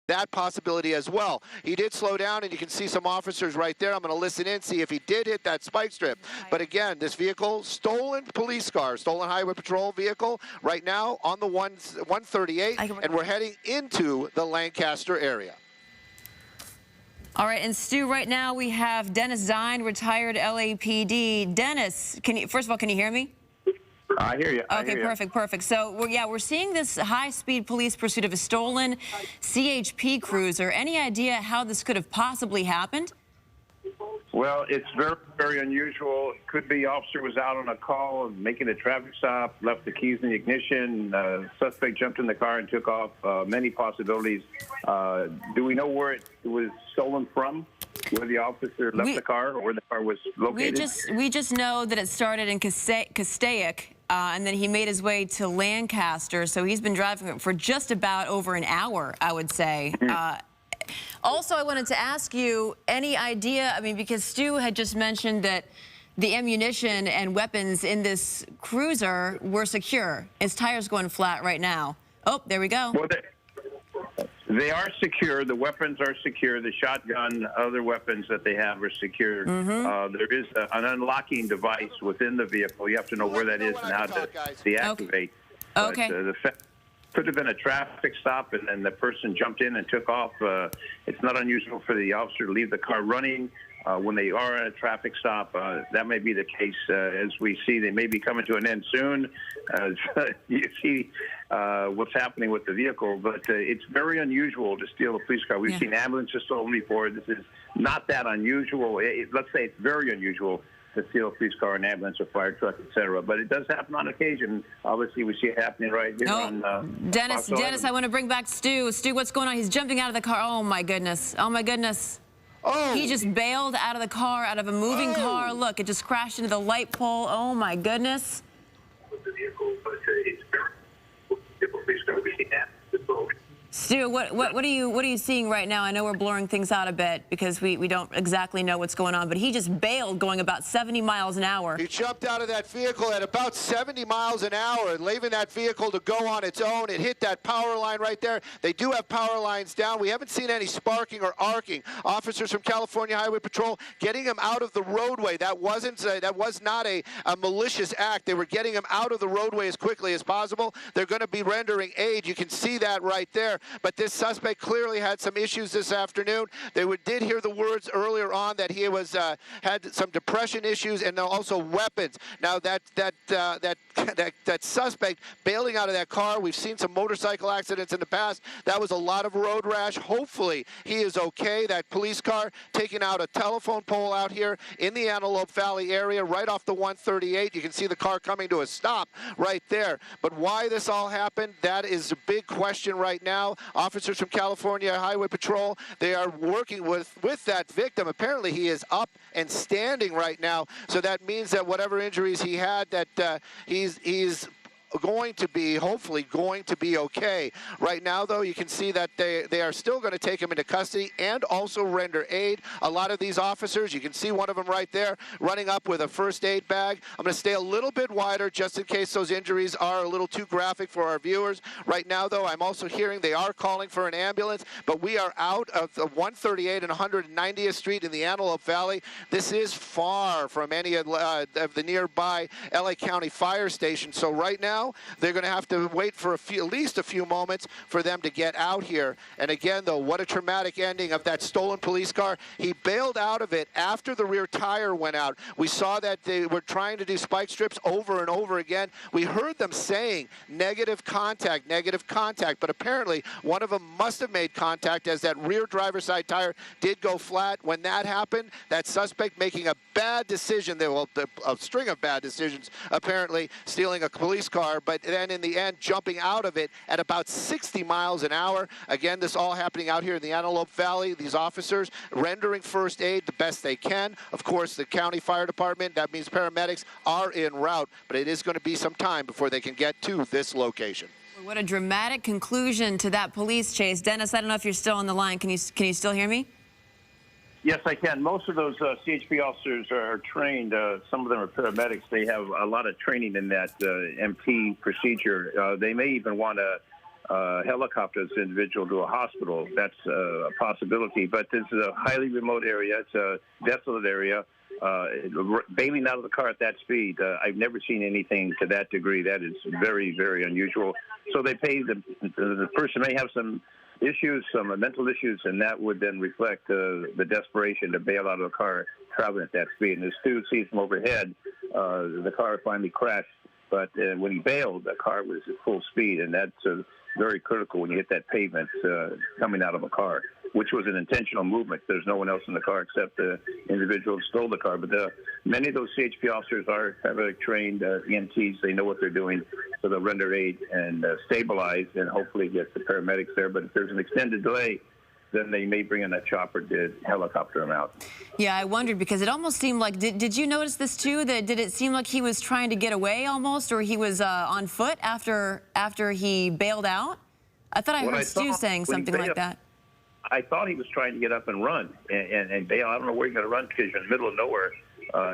that possibility as well. He did slow down, and you can see some officers right there. I'm going to listen in, see if he did hit that spike strip. But again, this vehicle, stolen police car, stolen highway patrol vehicle, right now on the 138, and we're heading into the Lancaster area. All right, and Stu, right now we have Dennis Zine, retired LAPD. Dennis, first of all, can you hear me? I hear you. Okay, perfect. So, we're seeing this high-speed police pursuit of a stolen CHP cruiser. Any idea how this could have possibly happened? Well, it's very, very unusual. It could be officer was out on a call, making a traffic stop, left the keys in the ignition. Suspect jumped in the car and took off. Many possibilities. Do we know where it was stolen from? Where the officer left the car, or where the car was located? We just know that it started in Castaic, and then he made his way to Lancaster. So he's been driving it for just about over an hour, I would say. Also, I wanted to ask you, any idea, I mean, because Stu had just mentioned that the ammunition and weapons in this cruiser were secure. His tire's going flat right now. Oh, there we go. Well, they are secure. The weapons are secure. The shotgun, other weapons that they have are secure. There is an unlocking device within the vehicle. You have to know where that is and how to deactivate. Okay. But, could have been a traffic stop, and then the person jumped in and took off. It's not unusual for the officer to leave the car running when they are at a traffic stop. That may be the case. As we see, they may be coming to an end soon. You see what's happening with the vehicle, but it's very unusual to steal a police car. We've seen ambulances stolen before. This is not that unusual. Let's say it's very unusual to steal a police car, an ambulance, a fire truck, etc. But it does happen on occasion. Obviously, we see it happening right here on Dennis, I want to bring back Stu. Stu, what's going on? He's jumping out of the car. Oh, my goodness. Oh, my goodness. Oh. He just bailed out of the car, out of a moving car. Look, it just crashed into the light pole. Oh, my goodness. Stu, what are you seeing right now? I know we're blurring things out a bit because we don't exactly know what's going on, but he just bailed going about 70 miles an hour. He jumped out of that vehicle at about 70 miles an hour, leaving that vehicle to go on its own. It hit that power line right there. They do have power lines down. We haven't seen any sparking or arcing. Officers from California Highway Patrol getting him out of the roadway. That was not a malicious act. They were getting him out of the roadway as quickly as possible. They're going to be rendering aid. You can see that right there. But this suspect clearly had some issues this afternoon. They did hear the words earlier on that he was had some depression issues and also weapons. Now that suspect bailing out of that car, we've seen some motorcycle accidents in the past. That was a lot of road rash. Hopefully he is okay. That police car taking out a telephone pole out here in the Antelope Valley area, right off the 138. You can see the car coming to a stop right there. But why this all happened, that is a big question right now. Officers from California Highway Patrol, they are working with that victim. Apparently he is up and standing right now, so that means that whatever injuries he had, that he's going to be, hopefully going to be okay. Right now, though, you can see that they are still going to take him into custody and also render aid. A lot of these officers, you can see one of them right there running up with a first aid bag. I'm going to stay a little bit wider just in case those injuries are a little too graphic for our viewers. Right now, though, I'm also hearing they are calling for an ambulance, but we are out of the 138 and 190th Street in the Antelope Valley. This is far from any of the nearby LA County fire stations. So right now, they're going to have to wait for at least a few moments for them to get out here. And again, though, what a traumatic ending of that stolen police car. He bailed out of it after the rear tire went out. We saw that they were trying to do spike strips over and over again. We heard them saying negative contact, but apparently one of them must have made contact as that rear driver's side tire did go flat. When that happened, that suspect making a bad decision, well, a string of bad decisions, apparently stealing a police car, but then in the end jumping out of it at about 60 miles an hour. Again, this all happening out here in the Antelope Valley. These officers rendering first aid the best they can. Of course, the county fire department, that means paramedics, are en route, but it is going to be some time before they can get to this location. What a dramatic conclusion to that police chase. Dennis, I don't know if you're still on the line. Can you still hear me? Yes, I can. Most of those CHP officers are trained. Some of them are paramedics. They have a lot of training in that MP procedure. They may even want to helicopter this individual to a hospital. That's a possibility. But this is a highly remote area. It's a desolate area. Bailing out of the car at that speed, I've never seen anything to that degree. That is very, very unusual. So they pay the person may have some issues, some mental issues, and that would then reflect the desperation to bail out of the car traveling at that speed. And as Stu sees from overhead, the car finally crashed. But when he bailed, the car was at full speed, and that's very critical when you hit that pavement coming out of a car, which was an intentional movement. There's no one else in the car except the individual who stole the car. But many of those CHP officers have trained EMTs. They know what they're doing, so they'll render aid and stabilize and hopefully get the paramedics there. But if there's an extended delay, then they may bring in a chopper to helicopter him out. Yeah, I wondered because it almost seemed like, did you notice this too? Did it seem like he was trying to get away almost, or he was on foot after he bailed out? I thought I heard Stu saying something like that. I thought he was trying to get up and run and bail. I don't know where you're going to run because you're in the middle of nowhere,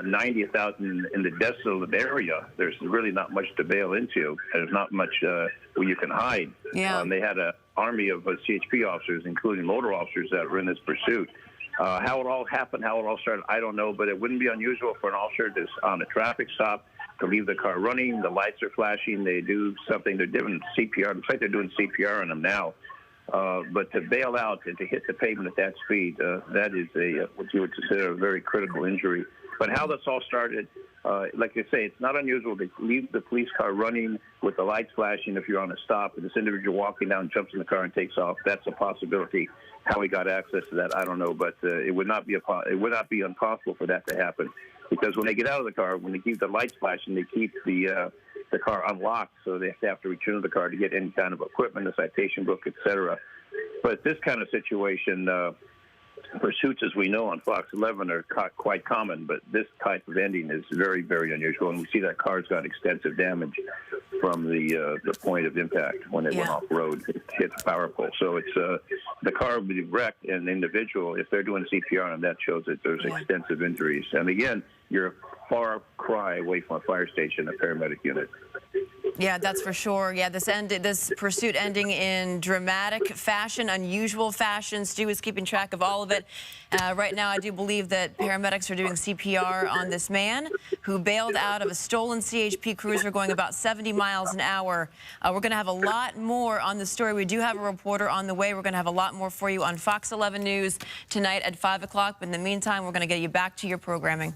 90,000 in the desolate area. There's really not much to bail into. There's not much where you can hide. Yeah. They had an army of CHP officers, including motor officers, that were in this pursuit. How it all happened, how it all started, I don't know, but it wouldn't be unusual for an officer to, on a traffic stop, to leave the car running. The lights are flashing. They do something. They're doing CPR. Looks like they're doing CPR on them now. But to bail out and to hit the pavement at that speed, that is what you would consider a very critical injury. But how this all started, like I say, it's not unusual to leave the police car running with the lights flashing if you're on a stop, and this individual walking down jumps in the car and takes off. That's a possibility. How he got access to that, I don't know, but it would not be impossible for that to happen, because when they get out of the car, when they keep the lights flashing, they keep the car unlocked, so they have to return the car to get any kind of equipment, a citation book, etc. But this kind of situation, pursuits, as we know on Fox 11, are quite common, but this type of ending is very, very unusual. And we see that car's got extensive damage from the point of impact when it went off road. It hit the power pole. So it's the car would be wrecked, and the individual, if they're doing CPR on that, shows that there's extensive injuries. And again, you're a far cry away from a fire station, a paramedic unit. Yeah, that's for sure. Yeah, this pursuit ending in dramatic fashion, unusual fashion. Stu is keeping track of all of it. Right now, I do believe that paramedics are doing CPR on this man who bailed out of a stolen CHP cruiser going about 70 miles an hour. We're going to have a lot more on the story. We do have a reporter on the way. We're going to have a lot more for you on Fox 11 News tonight at 5 o'clock. But in the meantime, we're going to get you back to your programming.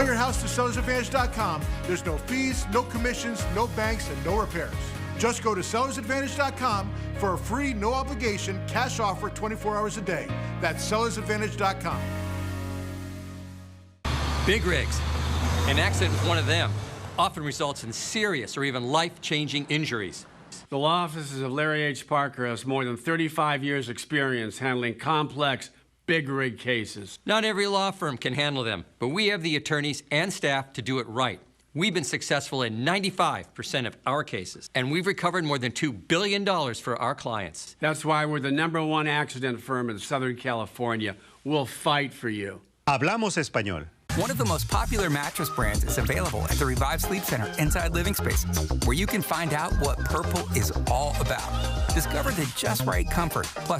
Your house to sellersadvantage.com. There's no fees, no commissions, no banks, and no repairs. Just go to sellersadvantage.com for a free, no obligation cash offer 24 hours a day. That's sellersadvantage.com. Big rigs. An accident with one of them often results in serious or even life-changing injuries. The law offices of Larry H. Parker has more than 35 years' experience handling complex, big rig cases. Not every law firm can handle them, but we have the attorneys and staff to do it right. We've been successful in 95% of our cases, and we've recovered more than $2 billion for our clients. That's why we're the #1 accident firm in Southern California. We'll fight for you. Hablamos español. One of the most popular mattress brands is available at the Revive Sleep Center inside Living Spaces, where you can find out what Purple is all about. Discover the just right comfort, plus